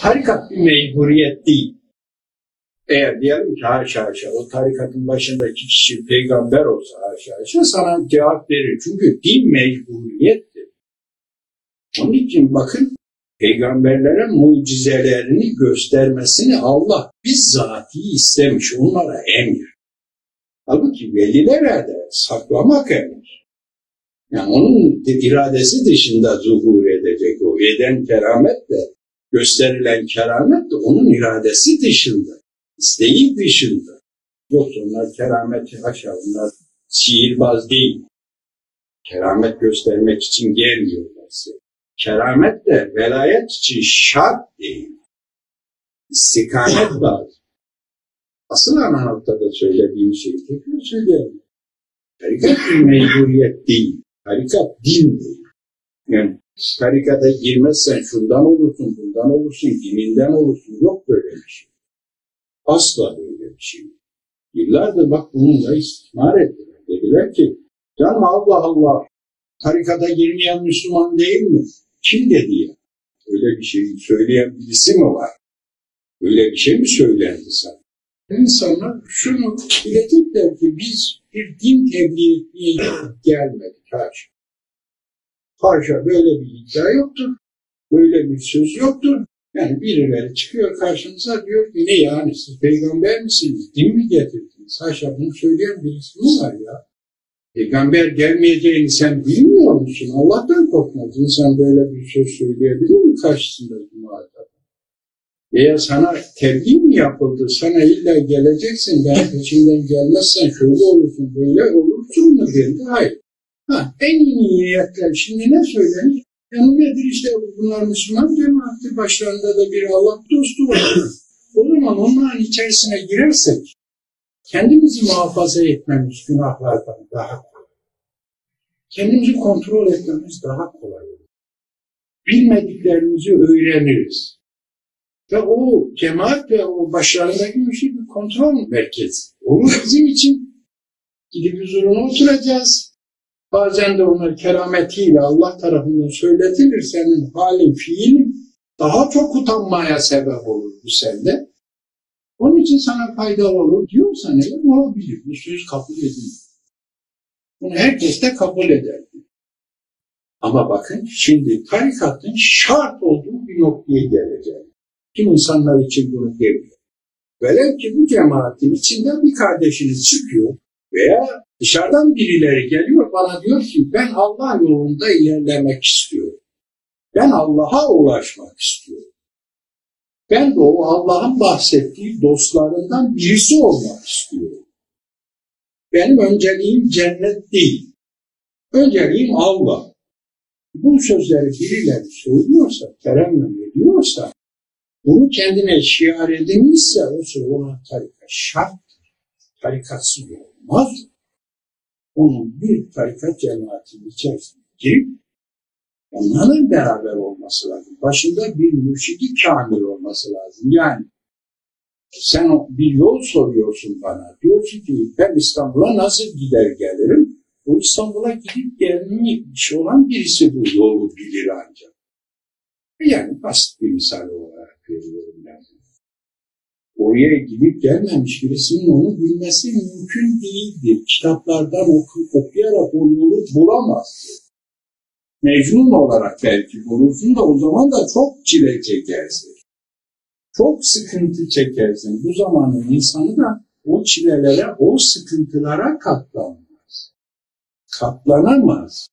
Tarikat bir mecburiyet değil. Eğer diyelim ki haşa o tarikatın başındaki kişi peygamber olsa haşa sana cevap verir. Çünkü din mecburiyettir. Onun için bakın peygamberlere mucizelerini göstermesini Allah bizzat istemiş, onlara emir. Halbuki velilere de saklamak emir. Yani onun iradesi dışında zuhur edecek o. Eden keramet de, gösterilen keramet de onun iradesi dışında, isteği dışında. Yoksa onlar kerameti aşağı, onlar sihirbaz değil. Keramet göstermek için gelmiyorlar size. Keramet de velayet için şart değil. İstikamet lazım. Asıl ana noktada söylediğim şeyi tekrar söyleyeyim. Tarikat bir mecburiyet değil. Tarikat din değil. Yani tarikata girmezsen şundan olursun, bundan olursun, dininden olursun. Yok böyle bir şey. Asla böyle bir şey. Yıllardır bak bununla istismar ettiler. Dediler ki, canım Allah Allah, tarikata girmeyen Müslüman değil mi? Kim dedi ya? Öyle bir şey söyleyen birisi mi var? Öyle bir şey mi söylendi sana? İnsanlar şunu bilecekler ki biz bir din tebliğ etmeye gelmedik. Haşa. Haşa böyle bir iddia yoktur. Böyle bir söz yoktur. Yani birileri çıkıyor karşınıza diyor ki ne yani siz peygamber misiniz? Din mi getirdiniz? Haşa bunu söyleyen birisi mi var ya? Peygamber gelmeyeceğini sen bilmiyor musun? Allah'tan korkmaz. İnsan böyle bir söz söyleyebilir mi karşısında muhatap? Veya sana tebliğ mi yapıldı? Sana illa geleceksin, ben peşinden gelmezsen şöyle olursun, böyle olursun mu dedi? Hayır. En iyi niyetler şimdi ne söylenir? Yani nedir işte bunlar Müslüman cemaati, başlarında da bir Allah dostu var. O zaman onların içerisine girersek kendimizi muhafaza etmemiz günahlardan daha kolay. Kendimizi kontrol etmemiz daha kolay. Bilmediklerimizi öğreniriz. Ve o cemaat ve o başlarındaki bir kontrol merkezi. Olur bizim için. Gidip huzuruna oturacağız. Bazen de onlar kerametiyle Allah tarafından söyletilir. Senin halin, fiilin daha çok utanmaya sebep olur bu sende. Onun için sana faydalı olur diyorsan eğer olabilir. Bu söz kabul edilir. Bunu herkes de kabul eder. Ama bakın şimdi tarikatın şart olduğu bir noktaya geleceğiz. Kim insanlar için bunu demiyor. Velev ki bu cemaatin içinde bir kardeşiniz çıkıyor veya dışarıdan birileri geliyor bana diyor ki ben Allah yolunda ilerlemek istiyorum. Ben Allah'a ulaşmak istiyorum. Ben de o Allah'ın bahsettiği dostlarından birisi olmak istiyorum. Benim önceliğim cennet değil. Önceliğim Allah. Bu sözleri birileri söylüyorsa, terennüm ediyorsa, bunu kendine şiar edinmişse o sırada ona tarikat şarttır. Tarikatsız olmaz. Onun bir tarikat cemaatinin içerisine girip onlarla beraber olması lazım. Başında bir mürşidi kamil olması lazım. Yani sen bir yol soruyorsun bana. Diyorsun ki ben İstanbul'a nasıl gider gelirim? O İstanbul'a gidip gelmiş olan birisi bu yolu bilir ancak. Yani basit bir misal olarak veriyorum ben. Oraya gidip gelmemiş birisinin onu bilmesi mümkün değildir. Kitaplardan okuyarak o yolu bulamaz. Mecnun olarak belki bulursun da o zaman da çok çile çekersin. Çok sıkıntı çekersin. Bu zamanın insanı da o çilelere, o sıkıntılara katlanmaz. Katlanamaz.